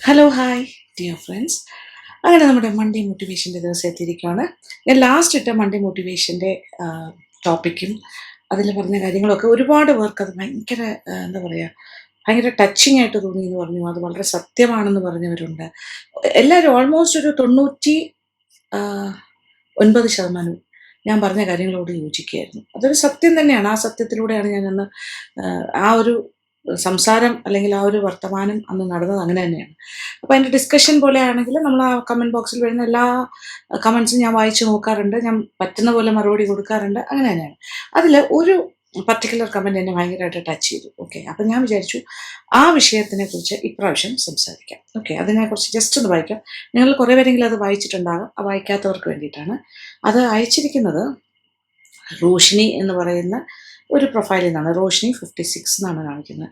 Hello hi dear friends. അങ്ങനെ നമ്മുടെ Monday മോട്ടിവേഷൻ്റെ ദിവസം എത്തിയിരിക്കുകയാണ്. ഞാൻ ലാസ്റ്റ് ഇട്ട മൺഡേ മോട്ടിവേഷൻ്റെ ടോപ്പിക്കും അതിൽ പറഞ്ഞ കാര്യങ്ങളൊക്കെ ഒരുപാട് പേർക്ക് അത് ഭയങ്കര എന്താ പറയുക, ഭയങ്കര ടച്ചിങ് ആയിട്ട് തോന്നി എന്ന് പറഞ്ഞു. അത് വളരെ സത്യമാണെന്ന് പറഞ്ഞവരുണ്ട്. എല്ലാവരും ഓൾമോസ്റ്റ് ഒരു 99% ഞാൻ പറഞ്ഞ കാര്യങ്ങളോട് യോജിക്കുകയായിരുന്നു. അതൊരു സത്യം തന്നെയാണ്. ആ സത്യത്തിലൂടെയാണ് ഞാനന്ന് ആ ഒരു സംസാരം അല്ലെങ്കിൽ ആ ഒരു വർത്തമാനം അന്ന് നടന്നത് അങ്ങനെ തന്നെയാണ്. അപ്പോൾ അതിൻ്റെ ഡിസ്കഷൻ പോലെ ആണെങ്കിൽ നമ്മൾ ആ കമൻറ്റ് ബോക്സിൽ വരുന്ന എല്ലാ കമൻസും ഞാൻ വായിച്ച് നോക്കാറുണ്ട്. ഞാൻ പറ്റുന്ന പോലെ മറുപടി കൊടുക്കാറുണ്ട്. അങ്ങനെ തന്നെയാണ്. അതിൽ ഒരു പർട്ടിക്കുലർ കമൻറ്റ് എന്നെ ഭയങ്കരമായിട്ട് ടച്ച് ചെയ്തു. ഓക്കെ. അപ്പം ഞാൻ വിചാരിച്ചു ആ വിഷയത്തിനെക്കുറിച്ച് ഇപ്രാവശ്യം സംസാരിക്കാം. ഓക്കെ. അതിനെക്കുറിച്ച് ജസ്റ്റ് ഒന്ന് വായിക്കാം. നിങ്ങൾ കുറേ പേരെങ്കിലും അത് വായിച്ചിട്ടുണ്ടാകും. ആ വായിക്കാത്തവർക്ക് വേണ്ടിയിട്ടാണ്. അത് അയച്ചിരിക്കുന്നത് റോഷിനി എന്ന് പറയുന്ന ഒരു പ്രൊഫൈലിൽ നിന്നാണ്. റോഷിനി 56 എന്നാണ് കാണിക്കുന്നത്.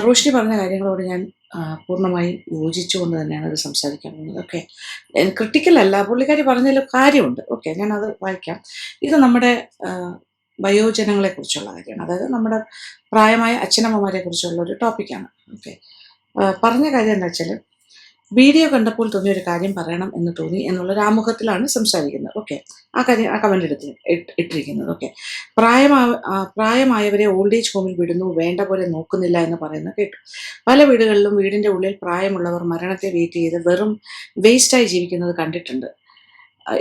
റോഷിനി പറഞ്ഞ കാര്യങ്ങളോട് ഞാൻ പൂർണ്ണമായും യോജിച്ചുകൊണ്ട് തന്നെയാണ് ഇത് സംസാരിക്കാൻ പോകുന്നത്. ഓക്കെ. ക്രിട്ടിക്കൽ അല്ല, പുള്ളിക്കാരി പറഞ്ഞതിൽ കാര്യമുണ്ട്. ഓക്കെ, ഞാനത് വായിക്കാം. ഇത് നമ്മുടെ വയോജനങ്ങളെക്കുറിച്ചുള്ള കാര്യമാണ്. അതായത് നമ്മുടെ പ്രായമായ അച്ഛനമ്മമാരെ കുറിച്ചുള്ള ഒരു ടോപ്പിക്കാണ്. ഓക്കെ. പറഞ്ഞ കാര്യം എന്താ വെച്ചാൽ, വീഡിയോ കണ്ടപ്പോൾ തോന്നിയ ഒരു കാര്യം പറയണം എന്ന് തോന്നി എന്നുള്ളൊരു ആമുഖത്തിലാണ് സംസാരിക്കുന്നത്. ഓക്കെ. ആ കാര്യം ആ കമൻ്റ് ഇട്ടിരിക്കുന്നത്. ഓക്കെ. പ്രായമായവരെ ഓൾഡ് ഏജ് ഹോമിൽ വിടുന്നു, വേണ്ട പോലെ നോക്കുന്നില്ല എന്ന് പറയുന്നത് കേട്ടു. പല വീടുകളിലും വീടിൻ്റെ ഉള്ളിൽ പ്രായമുള്ളവർ മരണത്തെ വെയിറ്റ് ചെയ്ത് വെറും വേസ്റ്റായി ജീവിക്കുന്നത് കണ്ടിട്ടുണ്ട്.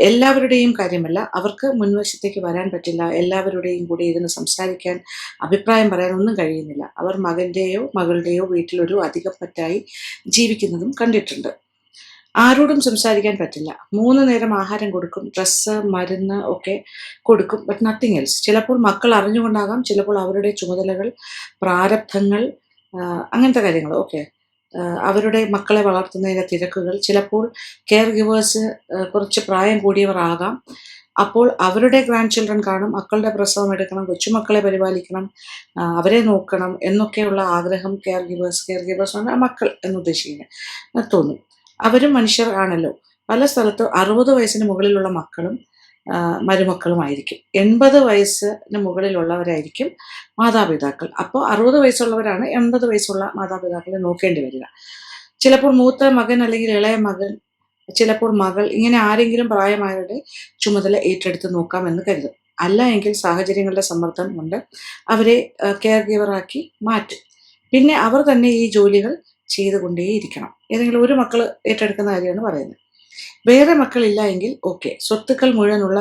എല്ലാവരുടെയും കാര്യമല്ല, അവർക്ക് മുൻവശത്തേക്ക് വരാൻ പറ്റില്ല. എല്ലാവരുടെയും കൂടെ ഇരുന്ന് സംസാരിക്കാൻ, അഭിപ്രായം പറയാൻ ഒന്നും കഴിയുന്നില്ല. അവർ മകൻ്റെയോ മകളുടെയോ വീട്ടിലൊരു അധികപ്പറ്റായി ജീവിക്കുന്നതും കണ്ടിട്ടുണ്ട്. ആരോടും സംസാരിക്കാൻ പറ്റില്ല. 3 നേരം ആഹാരം കൊടുക്കും, ഡ്രസ്സ്, മരുന്ന് ഒക്കെ കൊടുക്കും, ബട്ട് നത്തിങ് എൽസ്. ചിലപ്പോൾ മക്കൾ അറിഞ്ഞുകൊണ്ടാകാം, ചിലപ്പോൾ അവരുടെ ചുമതലകൾ, പ്രാരബ്ധങ്ങൾ, അങ്ങനത്തെ കാര്യങ്ങൾ. ഓക്കെ. അവരുടെ മക്കളെ വളർത്തുന്നതിൻ്റെ തിരക്കുകൾ, ചിലപ്പോൾ കെയർ ഗിവേഴ്സ് കുറച്ച് പ്രായം കൂടിയവർ ആകാം. അപ്പോൾ അവരുടെ ഗ്രാൻഡ് ചിൽഡ്രൻ കാണും. മക്കളുടെ പ്രസവം എടുക്കണം, കൊച്ചുമക്കളെ പരിപാലിക്കണം, അവരെ നോക്കണം എന്നൊക്കെയുള്ള ആഗ്രഹം കെയർ ഗിവേഴ്സ് ആണ് മക്കൾ എന്നുദ്ദേശിക്കുന്നത് തോന്നും. അവരും മനുഷ്യർ ആണല്ലോ. പല സ്ഥലത്തും 60 വയസ്സിന് മുകളിലുള്ള മക്കളും മരുമക്കളുമായിരിക്കും. 80 വയസ്സിന് മുകളിലുള്ളവരായിരിക്കും മാതാപിതാക്കൾ. അപ്പോൾ 60 വയസ്സുള്ളവരാണ് 80 വയസ്സുള്ള മാതാപിതാക്കളെ നോക്കേണ്ടി വരിക. ചിലപ്പോൾ മൂത്ത മകൻ അല്ലെങ്കിൽ ഇളയ മകൻ, ചിലപ്പോൾ മകൾ, ഇങ്ങനെ ആരെങ്കിലും പ്രായമായവരുടെ ചുമതല ഏറ്റെടുത്ത് നോക്കാമെന്ന് കരുതും. അല്ല എങ്കിൽ സാഹചര്യങ്ങളുടെ സമ്മർദ്ദം കൊണ്ട് അവരെ കെയർ ഗിവറാക്കി മാറ്റും. പിന്നെ അവർ തന്നെ ഈ ജോലികൾ ചെയ്തുകൊണ്ടേയിരിക്കണം. ഏതെങ്കിലും ഒരു മക്കൾ ഏറ്റെടുക്കുന്ന കാര്യമാണ് പറയുന്നത്. വേറെ മക്കളില്ല എങ്കിൽ ഓക്കെ, സ്വത്തുക്കൾ മുഴുവനുള്ള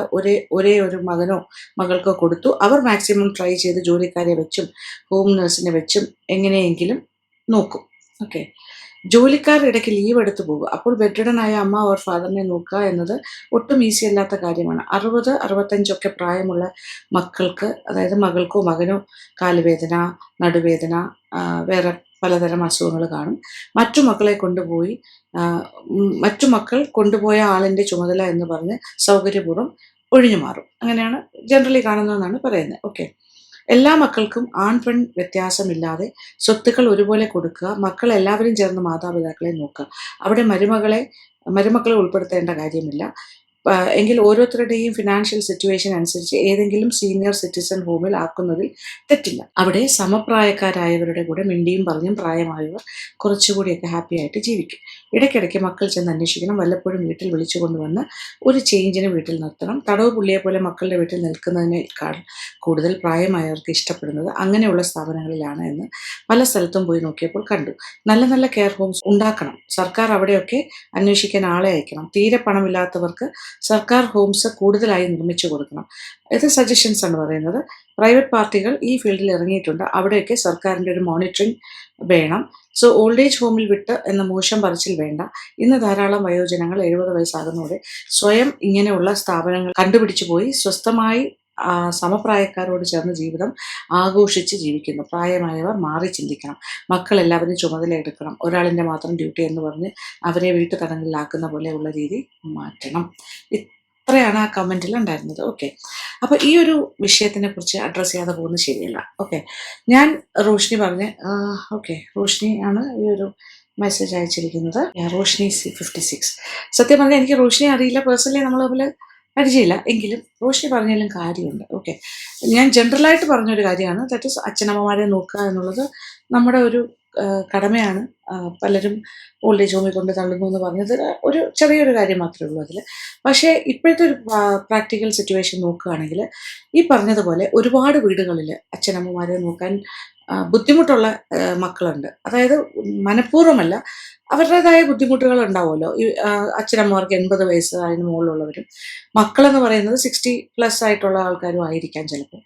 ഒരേ ഒരു മകനോ മകൾക്കോ കൊടുത്തു. അവർ മാക്സിമം ട്രൈ ചെയ്ത് ജോലിക്കാരെ വെച്ചും ഹോം നേഴ്സിനെ വെച്ചും എങ്ങനെയെങ്കിലും നോക്കും. ഓക്കെ. ജോലിക്കാർ ഇടയ്ക്ക് ലീവ് എടുത്തു പോകും. അപ്പോൾ ബെഡ്രിഡനായ അമ്മ ഓർ ഫാദറിനെ നോക്കുക എന്നത് ഒട്ടും ഈസി അല്ലാത്ത കാര്യമാണ്. 60-65 പ്രായമുള്ള മക്കൾക്ക്, അതായത് മകൾക്കോ മകനോ കാലുവേദന, നടുവേദന, വേറെ പലതരം അസുഖങ്ങൾ കാണും. മറ്റു മക്കൾ കൊണ്ടുപോയ ആളിൻ്റെ ചുമതല എന്ന് പറഞ്ഞ് സൗകര്യപൂർവ്വം ഒഴിഞ്ഞു മാറും. അങ്ങനെയാണ് ജനറലി കാണുന്നതെന്നാണ് പറയുന്നത്. ഓക്കെ. എല്ലാ മക്കൾക്കും ആൺ പെൺ വ്യത്യാസമില്ലാതെ സ്വത്തുക്കൾ ഒരുപോലെ കൊടുക്കുക. മക്കൾ എല്ലാവരും ചേർന്ന് മാതാപിതാക്കളെ നോക്കുക. അവിടെ മരുമക്കളെ ഉൾപ്പെടുത്തേണ്ട കാര്യമില്ല. എങ്കിൽ ഓരോരുത്തരുടെയും ഫിനാൻഷ്യൽ സിറ്റുവേഷൻ അനുസരിച്ച് ഏതെങ്കിലും സീനിയർ സിറ്റിസൺ ഹോമിൽ ആക്കുന്നതിൽ തെറ്റില്ല. അവിടെ സമപ്രായക്കാരായവരുടെ കൂടെ മിണ്ടിയും പറഞ്ഞും പ്രായമായവർ കുറച്ചുകൂടിയൊക്കെ ഹാപ്പി ആയിട്ട് ജീവിക്കും. ഇടയ്ക്കിടയ്ക്ക് മക്കൾ ചെന്ന് അന്വേഷിക്കണം. വല്ലപ്പോഴും വീട്ടിൽ വിളിച്ചു കൊണ്ടുവന്ന് ഒരു ചേഞ്ചിന് വീട്ടിൽ നിർത്തണം. തടവ് പുള്ളിയെ പോലെ മക്കളുടെ വീട്ടിൽ നിൽക്കുന്നതിനേക്കാൾ കൂടുതൽ പ്രായമായവർക്ക് ഇഷ്ടപ്പെടുന്നത് അങ്ങനെയുള്ള സ്ഥാപനങ്ങളിലാണ് എന്ന് പല സ്ഥലത്തും പോയി നോക്കിയപ്പോൾ കണ്ടു. നല്ല നല്ല കെയർ ഹോംസ് ഉണ്ടാക്കണം. സർക്കാർ അവിടെയൊക്കെ അന്വേഷിക്കാൻ ആളെ അയക്കണം. തീരെ പണമില്ലാത്തവർക്ക് സർക്കാർ ഹോംസ് കൂടുതലായി നിർമ്മിച്ചു കൊടുക്കണം. ഇത് സജഷൻസ് ആണ് പറയുന്നത്. പ്രൈവറ്റ് പാർട്ടികൾ ഈ ഫീൽഡിൽ ഇറങ്ങിയിട്ടുണ്ട്. അവിടെയൊക്കെ സർക്കാരിൻ്റെ ഒരു മോണിറ്ററിങ് വേണം. സോ ഓൾഡ് ഏജ് ഹോമിൽ വിട്ട് എന്ന മോശം പറച്ചിൽ വേണ്ട. ഇന്ന് ധാരാളം വയോജനങ്ങൾ 70 വയസ്സാകുന്നതോടെ സ്വയം ഇങ്ങനെയുള്ള സ്ഥാപനങ്ങൾ കണ്ടുപിടിച്ചു പോയി സ്വസ്ഥമായി സമപ്രായക്കാരോട് ചേർന്ന് ജീവിതം ആഘോഷിച്ച് ജീവിക്കുന്നു. പ്രായമായവർ മാറി ചിന്തിക്കണം. മക്കൾ എല്ലാവരും ചുമതല എടുക്കണം. ഒരാളിൻ്റെ മാത്രം ഡ്യൂട്ടി എന്ന് പറഞ്ഞ് അവരെ വീട്ടുതടങ്കലിലാക്കുന്ന പോലെയുള്ള രീതി മാറ്റണം. ഇത്രയാണ് ആ കമൻറ്റിൽ ഉണ്ടായിരുന്നത്. ഓക്കെ. അപ്പോൾ ഈ ഒരു വിഷയത്തിനെ കുറിച്ച് അഡ്രസ്സ് ചെയ്യാതെ പോകുന്നത് ശരിയല്ല. ഓക്കെ. ഞാൻ റോഷിനി ഓക്കെ, റോഷിനി ആണ് ഈ ഒരു മെസ്സേജ് അയച്ചിരിക്കുന്നത്. റോഷിനി 56. സത്യം പറഞ്ഞാൽ എനിക്ക് റോഷിനി അറിയില്ല, പേഴ്സണലി നമ്മൾ തമ്മിൽ പരിചയമില്ല. എങ്കിലും റോഷിനി പറഞ്ഞാലും കാര്യമുണ്ട്. ഓക്കെ. ഞാൻ ജനറലായിട്ട് പറഞ്ഞൊരു കാര്യമാണ്. ദാറ്റ് ഈസ് അച്ഛനമ്മമാരെ നോക്കുക എന്നുള്ളത് നമ്മുടെ ഒരു കടമയാണ്. പലരും ഓൾഡ് ഏജ് ഹോമിൽ കൊണ്ട് തള്ളുന്നു എന്ന് പറഞ്ഞത് ഒരു ചെറിയൊരു കാര്യം മാത്രമേ ഉള്ളൂ അതിൽ. പക്ഷേ ഇപ്പോഴത്തെ ഒരു പ്രാക്ടിക്കൽ സിറ്റുവേഷൻ നോക്കുകയാണെങ്കിൽ ഈ പറഞ്ഞതുപോലെ ഒരുപാട് വീടുകളിൽ അച്ഛനമ്മമാരെ നോക്കാൻ ബുദ്ധിമുട്ടുള്ള മക്കളുണ്ട്. അതായത് മനഃപൂർവ്വമല്ല, അവരുടേതായ ബുദ്ധിമുട്ടുകൾ ഉണ്ടാവുമല്ലോ. ഈ അച്ഛനമ്മമാർക്ക് 80 വയസ്സ് അതിന് മുകളിലുള്ളവരും മക്കളെന്ന് പറയുന്നത് 60+ ആയിട്ടുള്ള ആൾക്കാരും ആയിരിക്കാം ചിലപ്പോൾ.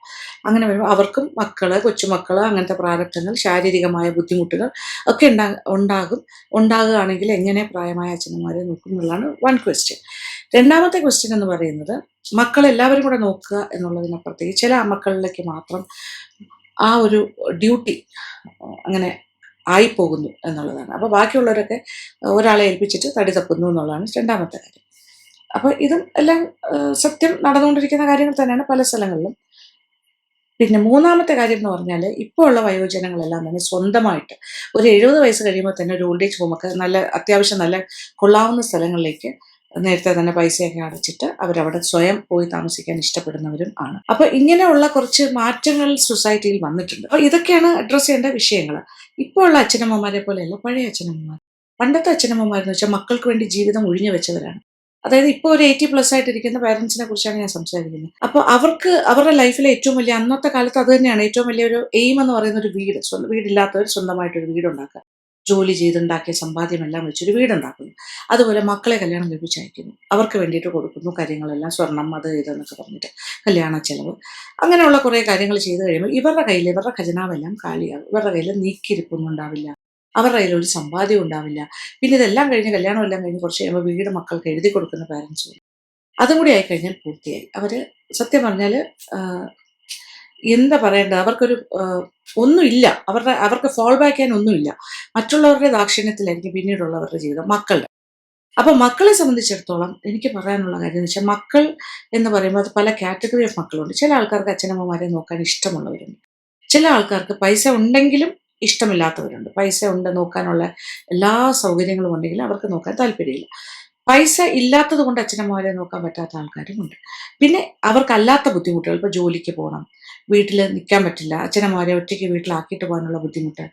അങ്ങനെ വരുമ്പോൾ അവർക്കും കൊച്ചുമക്കൾ അങ്ങനത്തെ പ്രാരബ്ധങ്ങൾ, ശാരീരികമായ ബുദ്ധിമുട്ടുകൾ ഒക്കെ ഉണ്ടാകുകയാണെങ്കിൽ എങ്ങനെ പ്രായമായ അച്ഛനമ്മമാരെ നോക്കും എന്നുള്ളതാണ് വൺ ക്വസ്റ്റ്യൻ. രണ്ടാമത്തെ ക്വസ്റ്റ്യൻ എന്ന് പറയുന്നത് മക്കളെല്ലാവരും കൂടെ നോക്കുക എന്നുള്ളതിനപ്പുറത്തേക്ക് ചില മക്കളിലേക്ക് മാത്രം ആ ഒരു ഡ്യൂട്ടി അങ്ങനെ ആയിപ്പോകുന്നു എന്നുള്ളതാണ്. അപ്പോൾ ബാക്കിയുള്ളവരൊക്കെ ഒരാളെ ഏൽപ്പിച്ചിട്ട് തടി തപ്പുന്നു എന്നുള്ളതാണ് രണ്ടാമത്തെ കാര്യം. അപ്പോൾ ഇതും എല്ലാം സത്യം നടന്നുകൊണ്ടിരിക്കുന്ന കാര്യങ്ങൾ തന്നെയാണ് പല സ്ഥലങ്ങളിലും. പിന്നെ മൂന്നാമത്തെ കാര്യം എന്ന് പറഞ്ഞാൽ ഇപ്പോൾ ഉള്ള വയോജനങ്ങളെല്ലാം തന്നെ സ്വന്തമായിട്ട് ഒരു 70 വയസ്സ് കഴിയുമ്പോൾ തന്നെ ഒരു ഓൾഡ് ഏജ് ഹോമൊക്കെ അത്യാവശ്യം നല്ല കൊള്ളാവുന്ന സ്ഥലങ്ങളിലേക്ക് നേരത്തെ തന്നെ പൈസയൊക്കെ അടച്ചിട്ട് അവരവിടെ സ്വയം പോയി താമസിക്കാൻ ഇഷ്ടപ്പെടുന്നവരും ആണ്. അപ്പോൾ ഇങ്ങനെയുള്ള കുറച്ച് മാറ്റങ്ങൾ സൊസൈറ്റിയിൽ വന്നിട്ടുണ്ട്. അപ്പോൾ ഇതൊക്കെയാണ് അഡ്രസ്സ് ചെയ്യേണ്ട വിഷയങ്ങൾ. ഇപ്പോൾ ഉള്ള അച്ഛനമ്മമാരെ പോലെയല്ല പഴയ അച്ഛനമ്മമാർ. പണ്ടത്തെ അച്ഛനമ്മമാരെന്ന് വെച്ചാൽ മക്കൾക്ക് വേണ്ടി ജീവിതം ഒഴിഞ്ഞു വെച്ചവരാണ്. അതായത് ഇപ്പോൾ ഒരു 80+ ആയിട്ടിരിക്കുന്ന പാരൻസിനെ കുറിച്ചാണ് ഞാൻ സംസാരിക്കുന്നത്. അപ്പോൾ അവർക്ക് അവരുടെ ലൈഫിലെ ഏറ്റവും വലിയ അന്നത്തെ കാലത്ത് അത് തന്നെയാണ് ഏറ്റവും വലിയൊരു എയിം എന്ന് പറയുന്ന ഒരു വീട്. വീടില്ലാത്തവർ സ്വന്തമായിട്ടൊരു വീടുണ്ടാക്കുക. ജോലി ചെയ്തുണ്ടാക്കിയ സമ്പാദ്യമെല്ലാം വെച്ചൊരു വീടുണ്ടാക്കുന്നു. അതുപോലെ മക്കളെ കല്യാണം കഴിപ്പിച്ച് അയക്കുന്നു. അവർക്ക് വേണ്ടിയിട്ട് കൊടുക്കുന്നു കാര്യങ്ങളെല്ലാം, സ്വർണം അത് ഇതെന്നൊക്കെ പറഞ്ഞിട്ട് കല്യാണ ചെലവ്, അങ്ങനെയുള്ള കുറേ കാര്യങ്ങൾ ചെയ്ത് കഴിയുമ്പോൾ ഇവരുടെ ഖജനാവെല്ലാം കാലിയാകും. ഇവരുടെ കയ്യിൽ നീക്കിയിരിപ്പൊന്നും ഉണ്ടാവില്ല. അവരുടെ കയ്യിൽ ഒരു സമ്പാദ്യം ഉണ്ടാവില്ല. പിന്നെ ഇതെല്ലാം കഴിഞ്ഞ് കല്യാണം എല്ലാം കഴിഞ്ഞ് കുറച്ച് കഴിയുമ്പോൾ വീട് മക്കൾക്ക് എഴുതി കൊടുക്കുന്ന പാരൻസും. അതും കൂടി ആയിക്കഴിഞ്ഞാൽ പൂർത്തിയായി. അവർ സത്യം പറഞ്ഞാൽ എന്താ പറയേണ്ടത്, അവർക്കൊരു ഒന്നുമില്ല. അവർക്ക് ഫോൾ ബാക്ക് ചെയ്യാൻ ഒന്നുമില്ല. മറ്റുള്ളവരുടെ ദാക്ഷിണ്യത്തിലായിരിക്കും പിന്നീടുള്ളവരുടെ ജീവിതം, മക്കളുടെ. അപ്പോൾ മക്കളെ സംബന്ധിച്ചിടത്തോളം എനിക്ക് പറയാനുള്ള കാര്യം എന്ന് വെച്ചാൽ മക്കൾ എന്ന് പറയുമ്പോൾ അത് പല കാറ്റഗറി ഓഫ് മക്കളുണ്ട്. ചില ആൾക്കാർക്ക് അച്ഛനമ്മമാരെ നോക്കാൻ ഇഷ്ടമുള്ളവരുണ്ട്. ചില ആൾക്കാർക്ക് പൈസ ഉണ്ടെങ്കിലും ഇഷ്ടമില്ലാത്തവരുണ്ട്. പൈസ ഉണ്ട്, നോക്കാനുള്ള എല്ലാ സൗകര്യങ്ങളും ഉണ്ടെങ്കിലും അവർക്ക് നോക്കാൻ താല്പര്യമില്ല. പൈസ ഇല്ലാത്തത് കൊണ്ട് അച്ഛനമ്മമാരെ നോക്കാൻ പറ്റാത്ത ആൾക്കാരുമുണ്ട്. പിന്നെ അവർക്കല്ലാത്ത ബുദ്ധിമുട്ടുകൾ, ഇപ്പോൾ ജോലിക്ക് പോകണം, വീട്ടിൽ നിൽക്കാൻ പറ്റില്ല, അച്ഛനമ്മമാരെ ഒറ്റയ്ക്ക് വീട്ടിലാക്കിയിട്ട് പോകാനുള്ള ബുദ്ധിമുട്ട്,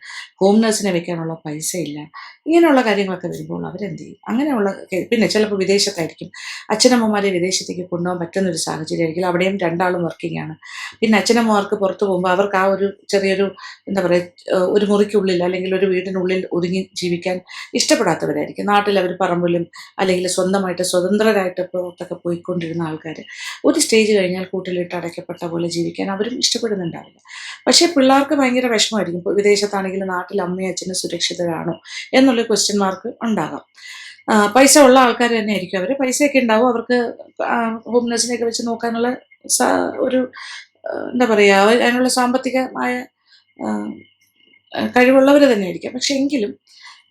ഹോം നഴ്സിനെ വെക്കാനുള്ള പൈസ ഇല്ല, ഇങ്ങനെയുള്ള കാര്യങ്ങളൊക്കെ വരുമ്പോൾ അവരെന്ത് ചെയ്യും? അങ്ങനെയുള്ള പിന്നെ ചിലപ്പോൾ വിദേശത്തായിരിക്കും, അച്ഛനമ്മമാരെ വിദേശത്തേക്ക് കൊണ്ടുപോകാൻ പറ്റുന്നൊരു സാഹചര്യമായിരിക്കും. അവിടെയും രണ്ടാളും വർക്കിംഗ് ആണ്. പിന്നെ അച്ഛനമ്മമാർക്ക് പുറത്ത് പോകുമ്പോൾ അവർക്ക് ആ ഒരു ചെറിയൊരു എന്താ പറയുക, ഒരു മുറിക്കുള്ളിൽ അല്ലെങ്കിൽ ഒരു വീടിനുള്ളിൽ ഒതുങ്ങി ജീവിക്കാൻ ഇഷ്ടപ്പെടാത്തവരായിരിക്കും. നാട്ടിൽ അവർ പറമ്പിലും അല്ലെങ്കിൽ സ്വന്തമായിട്ട് സ്വതന്ത്രരായിട്ട് പുറത്തൊക്കെ പോയിക്കൊണ്ടിരുന്ന ആൾക്കാർ ഒരു സ്റ്റേജ് കഴിഞ്ഞാൽ കൂട്ടിലിട്ട് അടയ്ക്കപ്പെട്ട പോലെ ജീവിക്കാൻ അവരും ഇഷ്ടപ്പെടുന്നുണ്ടാവില്ല. പക്ഷേ പിള്ളേർക്ക് ഭയങ്കര വിഷമമായിരിക്കും. വിദേശത്താണെങ്കിലും നാട്ടിൽ അമ്മയും അച്ഛനും സുരക്ഷിതരാണോ എന്നുള്ള ക്വസ്റ്റ്യൻ മാർക്ക് ഉണ്ടാകാം. പൈസ ഉള്ള ആൾക്കാർ തന്നെ ആയിരിക്കും. അവർ പൈസയൊക്കെ ഉണ്ടാവും, അവർക്ക് ഹോം നഴ്സിനെയൊക്കെ വെച്ച് നോക്കാനുള്ള ഒരു എന്താ പറയുക, അതിനുള്ള സാമ്പത്തികമായ കഴിവുള്ളവർ തന്നെ ആയിരിക്കാം. പക്ഷെ എങ്കിലും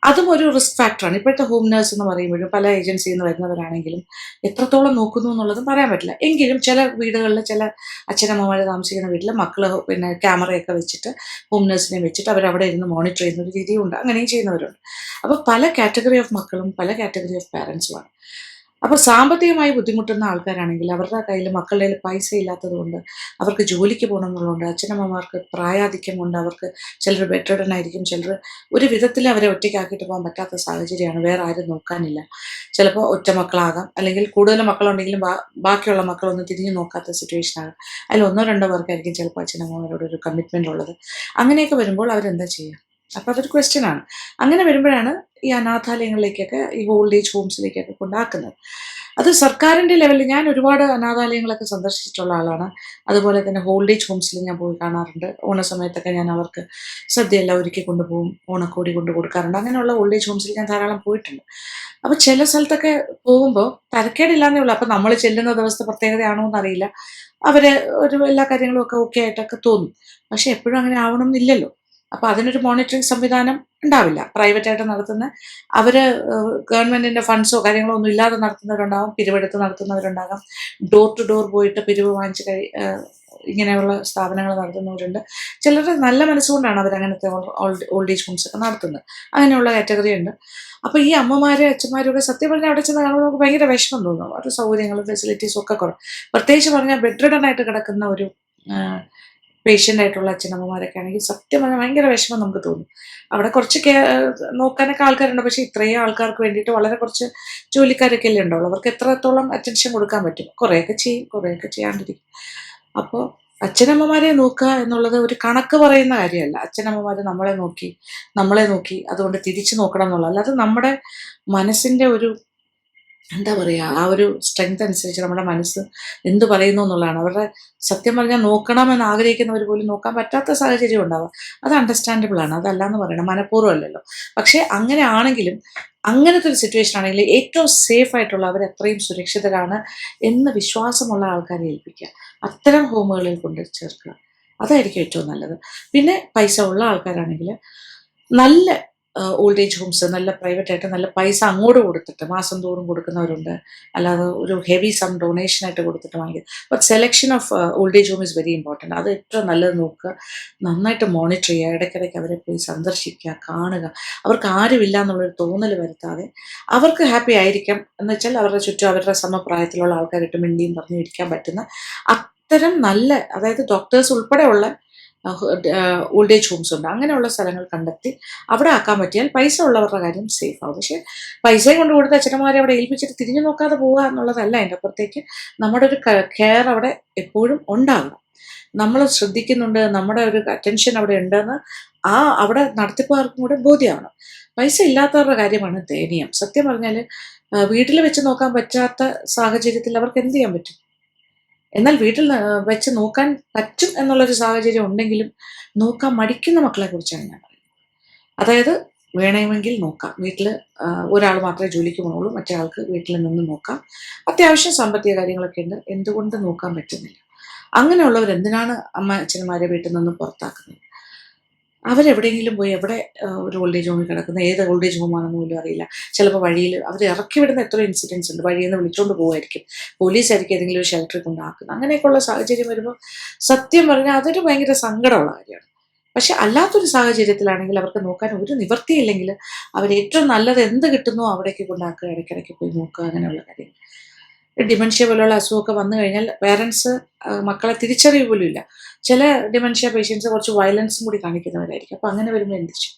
അതും ഒരു റിസ്ക് ഫാക്ടറാണ്. ഇപ്പോഴത്തെ ഹോം നേഴ്സ് എന്ന് പറയുമ്പോഴും പല ഏജൻസിയിൽ നിന്ന് വരുന്നവരാണെങ്കിലും എത്രത്തോളം നോക്കുന്നു എന്നുള്ളതും പറയാൻ പറ്റില്ല. എങ്കിലും ചില വീടുകളിൽ, ചില അച്ഛനമ്മമാർ താമസിക്കുന്ന വീട്ടിൽ മക്കൾ പിന്നെ ക്യാമറയൊക്കെ വെച്ചിട്ട് ഹോം നേഴ്സിനെ വെച്ചിട്ട് അവരവിടെ ഇരുന്ന് മോണിറ്റർ ചെയ്യുന്ന ഒരു രീതിയുണ്ട്. അങ്ങനെയും ചെയ്യുന്നവരുണ്ട്. അപ്പോൾ പല കാറ്റഗറി ഓഫ് മക്കളും പല കാറ്റഗറി ഓഫ് പാരൻസുമാണ്. അപ്പോൾ സാമ്പത്തികമായി ബുദ്ധിമുട്ടുന്ന ആൾക്കാരാണെങ്കിൽ അവരുടെ കയ്യിൽ മക്കളുടെ കയ്യിൽ പൈസ ഇല്ലാത്തത് കൊണ്ട്, അവർക്ക് ജോലിക്ക് പോകണം എന്നുള്ളതുകൊണ്ട്, അച്ഛനമ്മമാർക്ക് പ്രായാധിക്യം കൊണ്ട് അവർക്ക് ചിലർ ബെഡ്രിഡൻ ആയിരിക്കും, ചിലർ ഒരു വിധത്തിൽ അവരെ ഒറ്റയ്ക്കാക്കിയിട്ട് പോകാൻ പറ്റാത്ത സാഹചര്യമാണ്, വേറെ ആരും നോക്കാനില്ല. ചിലപ്പോൾ ഒറ്റ മക്കളാകാം, അല്ലെങ്കിൽ കൂടുതൽ മക്കളുണ്ടെങ്കിലും ബാക്കിയുള്ള മക്കളൊന്നും തിരിഞ്ഞു നോക്കാത്ത സിറ്റുവേഷൻ ആകാം. അതിൽ 1-2 പേർക്കായിരിക്കും ചിലപ്പോൾ അച്ഛനമ്മമാരോട് ഒരു കമ്മിറ്റ്മെൻ്റ് ഉള്ളത്. അങ്ങനെയൊക്കെ വരുമ്പോൾ അവരെന്താ ചെയ്യുക? അപ്പോൾ അതൊരു ക്വസ്റ്റ്യനാണ്. അങ്ങനെ വരുമ്പോഴാണ് ഈ അനാഥാലയങ്ങളിലേക്കൊക്കെ, ഈ ഓൾഡ് ഏജ് ഹോംസിലേക്കൊക്കെ കൊണ്ടാക്കുന്നത്. അത് സർക്കാരിൻ്റെ ലെവലിൽ ഞാൻ ഒരുപാട് അനാഥാലയങ്ങളൊക്കെ സന്ദർശിച്ചിട്ടുള്ള ആളാണ്. അതുപോലെ തന്നെ ഓൾഡ് ഏജ് ഹോംസിൽ ഞാൻ പോയി കാണാറുണ്ട്. ഓണസമയത്തൊക്കെ ഞാൻ അവർക്ക് സദ്യയെല്ലാം ഒരുക്കി കൊണ്ടുപോകും, ഓണക്കോടി കൊണ്ട് കൊടുക്കാറുണ്ട്. അങ്ങനെയുള്ള ഓൾഡ് ഏജ് ഹോംസിൽ ഞാൻ ധാരാളം പോയിട്ടുണ്ട്. അപ്പോൾ ചില സ്ഥലത്തൊക്കെ പോകുമ്പോൾ തരക്കേടില്ലാന്നേ ഉള്ളൂ. അപ്പോൾ നമ്മൾ ചെല്ലുന്ന ദിവസത്തെ പ്രത്യേകതയാണോ എന്നറിയില്ല. അവർ എല്ലാ കാര്യങ്ങളും ഒക്കെ ഓക്കെ ആയിട്ടൊക്കെ തോന്നും. പക്ഷെ എപ്പോഴും അങ്ങനെ ആവണം എന്നില്ലല്ലോ. അപ്പോൾ അതിനൊരു മോണിറ്ററിങ് സംവിധാനം ഉണ്ടാവില്ല. പ്രൈവറ്റായിട്ട് നടത്തുന്ന അവർ ഗവൺമെൻറ്റിൻ്റെ ഫണ്ട്സോ കാര്യങ്ങളോ ഒന്നും ഇല്ലാതെ നടത്തുന്നവരുണ്ടാകും, പിരിവെടുത്ത് നടത്തുന്നവരുണ്ടാകാം, ഡോർ ടു ഡോർ പോയിട്ട് പിരിവ് വാങ്ങിച്ച് ഇങ്ങനെയുള്ള സ്ഥാപനങ്ങൾ നടത്തുന്നവരുണ്ട്. ചിലർ നല്ല മനസ്സുകൊണ്ടാണ് അവരങ്ങനത്തെ ഓൾഡ് ഏജ് ഹോംസ് ഒക്കെ നടത്തുന്നത്. അങ്ങനെയുള്ള കാറ്റഗറി ഉണ്ട്. അപ്പോൾ ഈ അമ്മമാരും അച്ഛന്മാരും ഒക്കെ സത്യം പറഞ്ഞാൽ അവിടെ ചെന്ന് കാണുമ്പോൾ നമുക്ക് ഭയങ്കര വിഷമം തോന്നും. അവരുടെ സൗകര്യങ്ങളും ഫെസിലിറ്റീസും ഒക്കെ കുറവ്. പ്രത്യേകിച്ച് പറഞ്ഞാൽ ബെഡ്രിഡൻ ആയിട്ട് കിടക്കുന്ന ഒരു പേഷ്യൻ്റ് ആയിട്ടുള്ള അച്ഛനമ്മമാരൊക്കെ ആണെങ്കിൽ സത്യം പറഞ്ഞാൽ ഭയങ്കര വിഷമം നമുക്ക് തോന്നും. അവിടെ കുറച്ച് നോക്കാനൊക്കെ ആൾക്കാരുണ്ട്, പക്ഷേ ഇത്രയും ആൾക്കാർക്ക് വേണ്ടിയിട്ട് വളരെ കുറച്ച് ജോലിക്കാരൊക്കെ അല്ലേ ഉണ്ടാവുള്ളൂ. അവർക്ക് എത്രത്തോളം അറ്റൻഷൻ കൊടുക്കാൻ പറ്റും? കുറേയൊക്കെ ചെയ്യും, കുറേയൊക്കെ ചെയ്യാണ്ടിരിക്കും. അപ്പോൾ അച്ഛനമ്മമാരെ നോക്കുക എന്നുള്ളത് ഒരു കണക്ക് പറയുന്ന കാര്യമല്ല. അച്ഛനമ്മമാർ നമ്മളെ നോക്കി അതുകൊണ്ട് തിരിച്ചു നോക്കണം എന്നുള്ളത്. അല്ലാതെ നമ്മുടെ മനസ്സിൻ്റെ ഒരു എന്താ പറയുക, ആ ഒരു സ്ട്രെങ്ത് അനുസരിച്ച് നമ്മുടെ മനസ്സ് എന്ത് പറയുന്നു എന്നുള്ളതാണ്. അവരുടെ സത്യം പറഞ്ഞാൽ നോക്കണമെന്ന് ആഗ്രഹിക്കുന്നവർ പോലും നോക്കാൻ പറ്റാത്ത സാഹചര്യം ഉണ്ടാവാം. അത് അണ്ടർസ്റ്റാൻഡബിൾ ആണ്, അതല്ല എന്ന് പറയണം, മനഃപൂർവ്വം അല്ലല്ലോ. പക്ഷേ അങ്ങനെ ആണെങ്കിലും, അങ്ങനത്തെ ഒരു സിറ്റുവേഷൻ ആണെങ്കിൽ ഏറ്റവും സേഫ് ആയിട്ടുള്ള, അവർ എത്രയും സുരക്ഷിതരാണ് എന്ന് വിശ്വാസമുള്ള ആൾക്കാരെ ഏൽപ്പിക്കുക, അത്തരം ഹോമുകളിൽ കൊണ്ട് ചേർക്കുക. അതായിരിക്കും ഏറ്റവും നല്ലത്. പിന്നെ പൈസ ഉള്ള ആൾക്കാരാണെങ്കിൽ നല്ല ഓൾഡ് ഏജ് ഹോംസ്, നല്ല പ്രൈവറ്റ് ആയിട്ട് നല്ല പൈസ അങ്ങോട്ട് കൊടുത്തിട്ട് മാസം തോറും കൊടുക്കുന്നവരുണ്ട്. അല്ലാതെ ഒരു ഹെവി സം ഡൊണേഷൻ ആയിട്ട് കൊടുത്തിട്ട് വാങ്ങിക്കുക. But selection of old age home is very important. അത് ഏറ്റവും നല്ലത് നോക്കുക, നന്നായിട്ട് മോണിറ്റർ ചെയ്യുക, ഇടയ്ക്കിടയ്ക്ക് അവരെ പോയി സന്ദർശിക്കുക, കാണുക. അവർക്ക് ആരുമില്ല എന്നുള്ളൊരു തോന്നൽ വരുത്താതെ അവർക്ക് ഹാപ്പി ആയിരിക്കാം എന്ന് വെച്ചാൽ അവരുടെ ചുറ്റും അവരുടെ സമപ്രായത്തിലുള്ള ആൾക്കാരായിട്ട് മിണ്ടിയും പറഞ്ഞു ഇരിക്കാൻ പറ്റുന്ന അത്തരം നല്ല, അതായത് ഡോക്ടേഴ്സ് ഉൾപ്പെടെയുള്ള ഓൾഡ് ഏജ് ഹോംസ് ഉണ്ട്. അങ്ങനെയുള്ള സ്ഥലങ്ങൾ കണ്ടെത്തി അവിടെ ആക്കാൻ പറ്റിയാൽ പൈസ ഉള്ളവരുടെ കാര്യം സേഫ് ആവും. പക്ഷേ പൈസയും കൊണ്ട് കൊടുത്ത് അച്ഛനമാരെ അവിടെ ഏൽപ്പിച്ചിട്ട് തിരിഞ്ഞു നോക്കാതെ പോവുക എന്നുള്ളതല്ല. അതിൻ്റെ അപ്പുറത്തേക്ക് നമ്മുടെ ഒരു കെയർ അവിടെ എപ്പോഴും ഉണ്ടാകണം. നമ്മൾ ശ്രദ്ധിക്കുന്നുണ്ട്, നമ്മുടെ ഒരു അറ്റൻഷൻ അവിടെ ഉണ്ടെന്ന് അവിടെ നടത്തിപ്പുകാർക്കും കൂടെ ബോധ്യമാവണം. പൈസ ഇല്ലാത്തവരുടെ കാര്യമാണ് ദയനീയം. സത്യം പറഞ്ഞാൽ വീട്ടിൽ വെച്ച് നോക്കാൻ പറ്റാത്ത സാഹചര്യത്തിൽ അവർക്ക് എന്ത് ചെയ്യാൻ പറ്റും? എന്നാൽ വീട്ടിൽ വെച്ച് നോക്കാൻ പറ്റും എന്നുള്ളൊരു സാഹചര്യം ഉണ്ടെങ്കിലും നോക്കാൻ മടിക്കുന്ന മക്കളെ കുറിച്ചാണ് ഞാൻ പറയുന്നത്. അതായത് വേണമെങ്കിൽ നോക്കാം, വീട്ടിൽ ഒരാൾ മാത്രമേ ജോലിക്ക് പോകുള്ളൂ, മറ്റേ ആൾക്ക് വീട്ടിൽ നിന്ന് നോക്കാം, അത്യാവശ്യം സാമ്പത്തിക കാര്യങ്ങളൊക്കെ ഉണ്ട്, എന്തുകൊണ്ട് നോക്കാൻ പറ്റുന്നില്ല? അങ്ങനെയുള്ളവർ എന്തിനാണ് അച്ഛനമാരെ വീട്ടിൽ നിന്ന് പുറത്താക്കുന്നത്? അവരെവിടെയെങ്കിലും പോയി, എവിടെ ഒരു ഓൾഡ് ഏജ് ഹോമിൽ കിടക്കുന്ന, ഏത് ഓൾഡ് ഏജ് ഹോമാണെന്ന് പോലും അറിയില്ല. ചിലപ്പോൾ വഴിയിൽ അവർ ഇറക്കി വിടുന്ന എത്ര ഇൻസിഡൻസ് ഉണ്ട്. വഴിയിൽ നിന്ന് വിളിച്ചുകൊണ്ട് പോകുമായിരിക്കും, പോലീസായിരിക്കും ഏതെങ്കിലും ഒരു ഷെൽട്ടറിൽ കൊണ്ടാക്കുന്നത്. അങ്ങനെയൊക്കെയുള്ള സാഹചര്യം വരുമ്പോൾ സത്യം പറഞ്ഞാൽ അതൊരു ഭയങ്കര സങ്കടമുള്ള കാര്യമാണ്. പക്ഷെ അല്ലാത്തൊരു സാഹചര്യത്തിലാണെങ്കിൽ അവർക്ക് നോക്കാൻ ഒരു നിവൃത്തിയില്ലെങ്കിൽ ഏറ്റവും നല്ലത് എന്ത് കിട്ടുന്നോ അവിടേക്ക് കൊണ്ടാക്കുക, ഇടയ്ക്കിടയ്ക്ക് പോയി നോക്കുക, അങ്ങനെയുള്ള കാര്യങ്ങൾ. ഡിമെൻഷ്യ പോലുള്ള അസുഖമൊക്കെ വന്നു കഴിഞ്ഞാൽ പേരൻസ് മക്കളെ തിരിച്ചറിവ് പോലും ഇല്ല. ചില ഡിമെൻഷ്യ പേഷ്യൻസ് കുറച്ച് വയലൻസും കൂടി കാണിക്കുന്നവരായിരിക്കും. അപ്പം അങ്ങനെ വരുമ്പോൾ എന്ത് ചെയ്യും?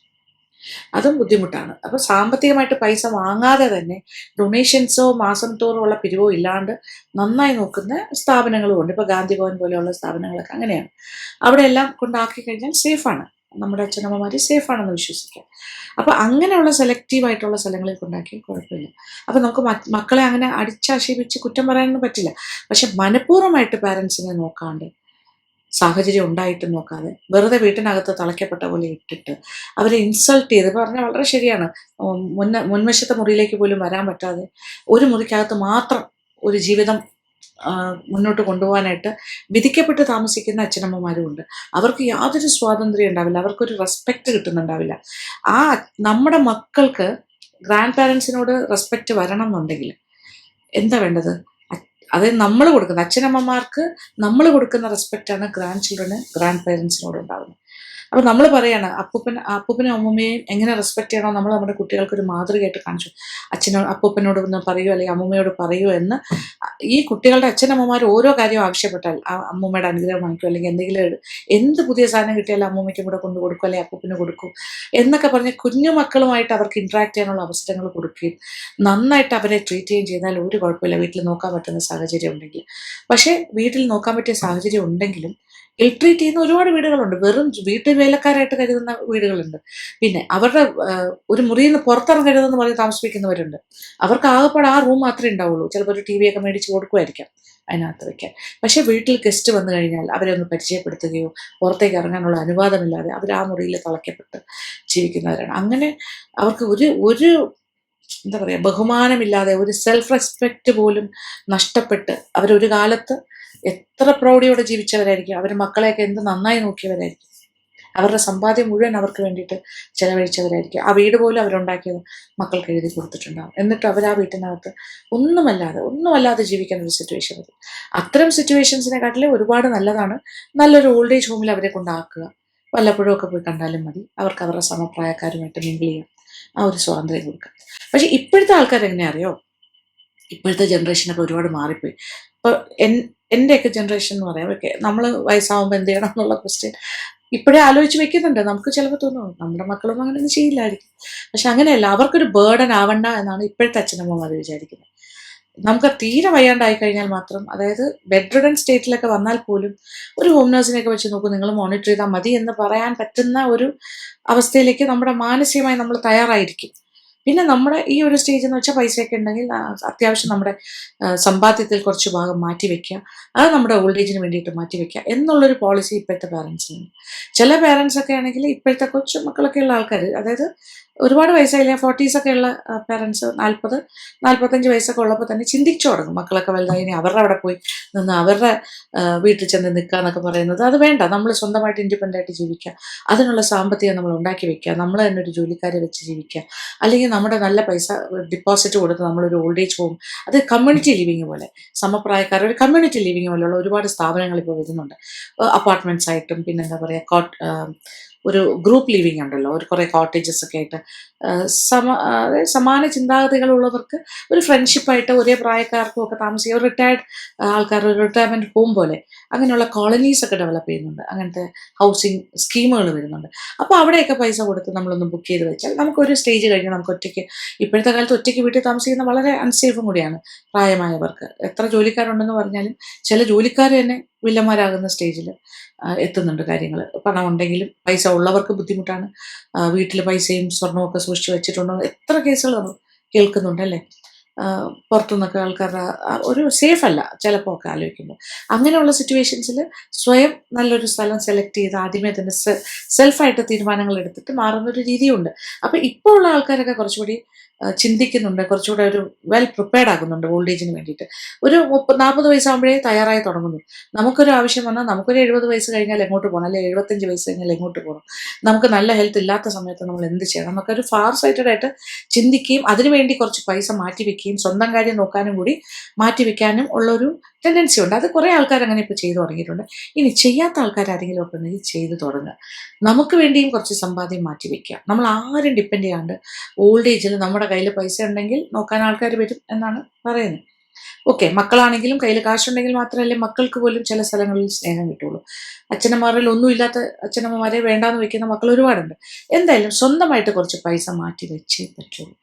അതും ബുദ്ധിമുട്ടാണ്. അപ്പോൾ സാമ്പത്തികമായിട്ട് പൈസ വാങ്ങാതെ തന്നെ ഡൊണേഷൻസോ മാസം തോറുമുള്ള പിരിവോ ഇല്ലാണ്ട് നന്നായി നോക്കുന്ന സ്ഥാപനങ്ങളും ഉണ്ട്. ഇപ്പോൾ ഗാന്ധി ഭവൻ പോലെയുള്ള സ്ഥാപനങ്ങളൊക്കെ അങ്ങനെയാണ്. അവിടെ എല്ലാം കൊണ്ടാക്കി കഴിഞ്ഞാൽ സേഫാണ്, നമ്മുടെ അച്ഛനമ്മമാർ സേഫാണെന്ന് വിശ്വസിക്കാം. അപ്പോൾ അങ്ങനെയുള്ള സെലക്റ്റീവായിട്ടുള്ള സ്ഥലങ്ങളിൽ കൊണ്ടാക്കിയാൽ കുഴപ്പമില്ല. അപ്പോൾ നമുക്ക് മക്കളെ അങ്ങനെ അടിച്ചാക്ഷേപിച്ച് കുറ്റം പറയാനൊന്നും പറ്റില്ല. പക്ഷെ മനഃപൂർവ്വമായിട്ട് പാരൻസിനെ നോക്കാണ്ട്, സാഹചര്യം ഉണ്ടായിട്ടും നോക്കാതെ, വെറുതെ വീട്ടിനകത്ത് തളയ്ക്കപ്പെട്ട പോലെ ഇട്ടിട്ട് അവരെ ഇൻസൾട്ട് ചെയ്ത് പറഞ്ഞാൽ വളരെ ശരിയാണ്. മുൻവശത്തെ മുറിയിലേക്ക് പോലും വരാൻ പറ്റാതെ ഒരു മുറിക്കകത്ത് മാത്രം ഒരു ജീവിതം മുന്നോട്ട് കൊണ്ടുപോകാനായിട്ട് വിധിക്കപ്പെട്ട് താമസിക്കുന്ന അച്ഛനമ്മമാരും ഉണ്ട്. അവർക്ക് യാതൊരു സ്വാതന്ത്ര്യം ഉണ്ടാവില്ല, അവർക്കൊരു റെസ്പെക്റ്റ് കിട്ടുന്നുണ്ടാവില്ല. ആ നമ്മുടെ മക്കൾക്ക് ഗ്രാൻഡ് പാരൻസിനോട് റെസ്പെക്റ്റ് വരണം എന്നുണ്ടെങ്കിൽ എന്താ വേണ്ടത്? അതായത് നമ്മൾ കൊടുക്കുന്ന അച്ഛനമ്മമാർക്ക് നമ്മൾ കൊടുക്കുന്ന റെസ്പെക്റ്റാണ് ഗ്രാൻഡ് ചിൽഡ്രന് ഗ്രാൻഡ് പേരൻസിനോട് ഉണ്ടാകുന്നത്. അപ്പോൾ നമ്മൾ പറയാണ് അപ്പൂപ്പനും അമ്മൂമ്മയും എങ്ങനെ റെസ്പെക്റ്റ് ചെയ്യണോ നമ്മൾ നമ്മുടെ കുട്ടികൾക്കൊരു മാതൃകയായിട്ട് കാണിച്ചു. അപ്പൂപ്പനോട് ഒന്ന് പറയൂ അല്ലെങ്കിൽ അമ്മൂമ്മയോട് പറയൂ എന്ന് ഈ കുട്ടികളുടെ അച്ഛനമ്മമാർ ഓരോ കാര്യം ആവശ്യപ്പെട്ടാൽ അമ്മൂമ്മയുടെ അനുഗ്രഹം വാങ്ങിക്കും, അല്ലെങ്കിൽ എന്തെങ്കിലും എന്ത് പുതിയ സാധനം കിട്ടിയാലും അമ്മൂമ്മയ്ക്കും കൂടെ കൊണ്ടു കൊടുക്കും, അല്ലെങ്കിൽ അപ്പൂപ്പന് കൊടുക്കും എന്നൊക്കെ പറഞ്ഞ് കുഞ്ഞു മക്കളുമായിട്ട് അവർക്ക് ഇൻട്രാക്ട് ചെയ്യാനുള്ള അവസരങ്ങൾ കൊടുക്കുകയും നന്നായിട്ട് അവരെ ട്രീറ്റ് ചെയ്യുകയും ചെയ്താൽ ഒരു കുഴപ്പമില്ല, വീട്ടിൽ നോക്കാൻ പറ്റുന്ന സാഹചര്യം ഉണ്ടെങ്കിൽ. പക്ഷേ വീട്ടിൽ നോക്കാൻ പറ്റിയ സാഹചര്യം ഉണ്ടെങ്കിലും ഇൽട്രീറ്റ് ചെയ്യുന്ന ഒരുപാട് വീടുകളുണ്ട്, വെറും വീട്ടിൽ വേലക്കാരായിട്ട് കരുതുന്ന വീടുകളുണ്ട്. പിന്നെ അവരുടെ ഒരു മുറിയിൽ നിന്ന് പുറത്തിറങ്ങരുതെന്ന് പറഞ്ഞ് താമസിപ്പിക്കുന്നവരുണ്ട്. അവർക്ക് ആകെപ്പാടെ ആ റൂം മാത്രമേ ഉണ്ടാവുള്ളൂ. ചിലപ്പോൾ ഒരു TV ഒക്കെ മേടിച്ച് കൊടുക്കുമായിരിക്കാം അതിനകത്ത് വയ്ക്കാൻ. പക്ഷേ വീട്ടിൽ ഗസ്റ്റ് വന്നു കഴിഞ്ഞാൽ അവരെ ഒന്ന് പരിചയപ്പെടുത്തുകയോ പുറത്തേക്ക് ഇറങ്ങാനുള്ള അനുവാദമില്ലാതെ അവർ ആ മുറിയിൽ തളയ്ക്കപ്പെട്ട് ജീവിക്കുന്നവരാണ്. അങ്ങനെ അവർക്ക് ഒരു എന്താ പറയുക, ബഹുമാനമില്ലാതെ, ഒരു സെൽഫ് റെസ്പെക്റ്റ് പോലും നഷ്ടപ്പെട്ട് അവരൊരു കാലത്ത് എത്ര പ്രൗഢിയോടെ ജീവിച്ചവരായിരിക്കും. അവർ മക്കളെയൊക്കെ എന്ത് നന്നായി നോക്കിയവരായിരിക്കും. അവരുടെ സമ്പാദ്യം മുഴുവൻ അവർക്ക് വേണ്ടിയിട്ട് ചെലവഴിച്ചവരായിരിക്കും. ആ വീട് പോലും അവരുണ്ടാക്കിയത് മക്കൾക്ക് എഴുതി കൊടുത്തിട്ടുണ്ടാകും. എന്നിട്ട് അവർ ആ വീട്ടിനകത്ത് ഒന്നുമല്ലാതെ ജീവിക്കുന്ന ഒരു സിറ്റുവേഷൻ വരും. അത്തരം സിറ്റുവേഷൻസിനെക്കാട്ടിലും ഒരുപാട് നല്ലതാണ് നല്ലൊരു ഓൾഡ് ഏജ് ഹോമിൽ അവരെ കൊണ്ടാക്കുക. വല്ലപ്പോഴും ഒക്കെ പോയി കണ്ടാലും മതി. അവർക്ക് അവരുടെ സമപ്രായക്കാരുമായിട്ട് മിങ്കിൾ ചെയ്യാം, ആ ഒരു സ്വാതന്ത്ര്യം കൊടുക്കാം. പക്ഷെ ഇപ്പോഴത്തെ ആൾക്കാർ എങ്ങനെ അറിയോ? ഇപ്പോഴത്തെ ജനറേഷനൊക്കെ ഒരുപാട് മാറിപ്പോയി. ഇപ്പോൾ എൻ്റെയൊക്കെ ജനറേഷൻ എന്ന് പറയാം, ഓക്കെ, നമ്മൾ വയസ്സാവുമ്പോൾ എന്ത് ചെയ്യണം എന്നുള്ള ക്വസ്റ്റ്യൻ ഇപ്പോഴേ ആലോചിച്ച് വെക്കുന്നുണ്ട്. നമുക്ക് ചിലപ്പോൾ തോന്നും നമ്മുടെ മക്കളൊന്നും അങ്ങനെ ഒന്നും ചെയ്യില്ലായിരിക്കും. പക്ഷെ അങ്ങനെയല്ല, അവർക്കൊരു ബേർഡൻ ആവണ്ട എന്നാണ് ഇപ്പോഴത്തെ അച്ഛനമ്മമാർ വിചാരിക്കുന്നത്. നമുക്ക് തീരെ വയ്യാണ്ടായി കഴിഞ്ഞാൽ മാത്രം, അതായത് ബെഡ് റിഡൻ സ്റ്റേറ്റിലൊക്കെ വന്നാൽ പോലും ഒരു ഹോം നേഴ്സിനെയൊക്കെ വെച്ച് നോക്കും, നിങ്ങൾ മോണിറ്റർ ചെയ്താൽ മതി എന്ന് പറയാൻ പറ്റുന്ന ഒരു അവസ്ഥയിലേക്ക് നമ്മുടെ മാനസികമായി നമ്മൾ തയ്യാറായിരിക്കും. പിന്നെ നമ്മുടെ ഈ ഒരു സ്റ്റേജ് എന്ന് വെച്ചാൽ പൈസയൊക്കെ ഉണ്ടെങ്കിൽ അത്യാവശ്യം നമ്മുടെ സമ്പാദ്യത്തിൽ കുറച്ച് ഭാഗം മാറ്റി വെക്കുക, അത് നമ്മുടെ ഓൾഡ് ഏജിന് വേണ്ടിയിട്ട് മാറ്റി വെക്കുക എന്നുള്ളൊരു പോളിസി ഇപ്പോഴത്തെ പാരൻസിനുണ്ട്. ചില പാരൻസ് ഒക്കെ ആണെങ്കിൽ ഇപ്പോഴത്തെ കൊച്ചു മക്കളൊക്കെ ഉള്ള ആൾക്കാർ, അതായത് ഒരുപാട് വയസ്സായില്ല, 40s ഒക്കെ ഉള്ള പാരൻസ് 40-45 വയസ്സൊക്കെ ഉള്ളപ്പോൾ തന്നെ ചിന്തിച്ചു തുടങ്ങും മക്കളൊക്കെ വലുതായി ഇനി അവരുടെ അവിടെ പോയി നിന്ന് അവരുടെ വീട്ടിൽ ചെന്ന് നിൽക്കുക എന്നൊക്കെ പറയുന്നത്. അത് വേണ്ട, നമ്മൾ സ്വന്തമായിട്ട് ഇൻഡിപെൻഡൻ്റ് ആയിട്ട് ജീവിക്കുക, അതിനുള്ള സാമ്പത്തികം നമ്മൾ ഉണ്ടാക്കി വെക്കുക, നമ്മൾ തന്നെ ഒരു ജോലിക്കാരെ വെച്ച് ജീവിക്കുക, അല്ലെങ്കിൽ നമ്മുടെ നല്ല പൈസ ഡിപ്പോസിറ്റ് കൊടുത്ത് നമ്മളൊരു ഓൾഡ് ഏജ് ഹോം, അത് കമ്മ്യൂണിറ്റി ലിവിങ് പോലെ, സമപ്രായക്കാർ ഒരു കമ്മ്യൂണിറ്റി ലിവിങ് പോലെയുള്ള ഒരുപാട് സ്ഥാപനങ്ങൾ ഇപ്പോൾ വരുന്നുണ്ട്. അപ്പാർട്ട്മെൻറ്റ്സ് ആയിട്ടും, പിന്നെന്താ പറയുക, ഒരു ഗ്രൂപ്പ് ലിവിങ് ഉണ്ടല്ലോ, ഒരു കുറേ കോട്ടേജസ് ഒക്കെ ആയിട്ട്, അതായത് സമാന ചിന്താഗതികളുള്ളവർക്ക് ഒരു ഫ്രണ്ട്ഷിപ്പായിട്ട് ഒരേ പ്രായക്കാർക്കും ഒക്കെ താമസിക്കുക, ഒരു റിട്ടയർഡ് ആൾക്കാർ ഒരു റിട്ടയർമെൻറ്റ് ഹോം പോലെ അങ്ങനെയുള്ള കോളനീസ് ഒക്കെ ഡെവലപ്പ് ചെയ്യുന്നുണ്ട്, അങ്ങനത്തെ ഹൗസിങ് സ്കീമുകൾ വരുന്നുണ്ട്. അപ്പോൾ അവിടെയൊക്കെ പൈസ കൊടുത്ത് നമ്മളൊന്ന് ബുക്ക് ചെയ്ത് വെച്ചാൽ നമുക്കൊരു സ്റ്റേജ് കഴിഞ്ഞ് നമുക്ക് ഒറ്റയ്ക്ക്, ഇപ്പോഴത്തെ കാലത്ത് ഒറ്റയ്ക്ക് വീട്ടിൽ താമസിക്കുന്ന വളരെ അൺസേഫും കൂടിയാണ് പ്രായമായവർക്ക്. എത്ര ജോലിക്കാരുണ്ടെന്ന് പറഞ്ഞാലും ചില ജോലിക്കാർ തന്നെ വില്ലന്മാരാകുന്ന സ്റ്റേജിൽ എത്തുന്നുണ്ട് കാര്യങ്ങൾ. പണം ഉണ്ടെങ്കിലും പൈസ ഉള്ളവർക്ക് ബുദ്ധിമുട്ടാണ്. വീട്ടിൽ പൈസയും സ്വർണവും ഒക്കെ സൂക്ഷിച്ച് വെച്ചിട്ടുണ്ടോ, എത്ര കേസുകൾ നമ്മൾ കേൾക്കുന്നുണ്ടല്ലേ. പുറത്തുനിന്നൊക്കെ ആൾക്കാരുടെ ഒരു സേഫ് അല്ല ചിലപ്പോൾ ഒക്കെ ആലോചിക്കുമ്പോൾ. അങ്ങനെയുള്ള സിറ്റുവേഷൻസിൽ സ്വയം നല്ലൊരു സ്ഥലം സെലക്ട് ചെയ്ത് ആദ്യമേ തന്നെ സെൽഫായിട്ട് തീരുമാനങ്ങൾ എടുത്തിട്ട് മാറുന്നൊരു രീതിയുണ്ട്. അപ്പോൾ ഇപ്പോൾ ഉള്ള ആൾക്കാരൊക്കെ കുറച്ചുകൂടി ചിന്തിക്കുന്നുണ്ട്, കുറച്ചുകൂടെ ഒരു വെൽ പ്രിപ്പയർഡ് ആകുന്നുണ്ട് ഓൾഡ് ഏജിന് വേണ്ടിയിട്ട്. ഒരു 30-40 വയസ്സാകുമ്പോഴേ തയ്യാറായി തുടങ്ങുന്നു. നമുക്കൊരു ആവശ്യം വന്നാൽ നമുക്കൊരു 70 വയസ്സ് കഴിഞ്ഞാൽ എങ്ങോട്ട് പോകണം, അല്ലെങ്കിൽ 75 വയസ്സ് കഴിഞ്ഞാൽ എങ്ങോട്ട് പോകണം, നമുക്ക് നല്ല ഹെൽത്ത് ഇല്ലാത്ത സമയത്ത് നമ്മൾ എന്ത് ചെയ്യണം എന്നൊക്കെ ഒരു ഫാർ സൈറ്റഡ് ആയിട്ട് ചിന്തിക്കുകയും അതിനുവേണ്ടി കുറച്ച് പൈസ മാറ്റി വെക്കുകയും സ്വന്തം കാര്യം നോക്കാനും കൂടി മാറ്റി വെക്കാനും ഉള്ളൊരു ടെൻഡൻസി ഉണ്ട്. അത് കുറേ ആൾക്കാർ അങ്ങനെ ഇപ്പോൾ ചെയ്തു തുടങ്ങിയിട്ടുണ്ട്. ഇനി ചെയ്യാത്ത ആൾക്കാർ ആരെങ്കിലും ഒക്കെ ഉണ്ടെങ്കിൽ ചെയ്തു തുടങ്ങുക. നമുക്ക് വേണ്ടിയും കുറച്ച് സമ്പാദ്യം മാറ്റി വെക്കുക. നമ്മൾ ആരും ഡിപ്പെൻഡ് ചെയ്യാണ്ട് ഓൾഡ് ഏജിൽ നമ്മുടെ കയ്യിൽ പൈസ ഉണ്ടെങ്കിൽ നോക്കാൻ ആൾക്കാർ വരും എന്നാണ് പറയുന്നത്. ഓക്കെ, മക്കളാണെങ്കിലും കയ്യിൽ കാശുണ്ടെങ്കിൽ മാത്രമല്ലേ മക്കൾക്ക് പോലും ചില സ്ഥലങ്ങളിൽ സ്നേഹം കിട്ടുള്ളൂ. അച്ഛനമ്മമാരിൽ ഒന്നുമില്ലാത്ത അച്ഛനമ്മമാരെ വേണ്ടാന്ന് വെക്കുന്ന മക്കൾ ഒരുപാടുണ്ട്. എന്തായാലും സ്വന്തമായിട്ട് കുറച്ച് പൈസ മാറ്റി വെച്ചേ പറ്റുള്ളൂ.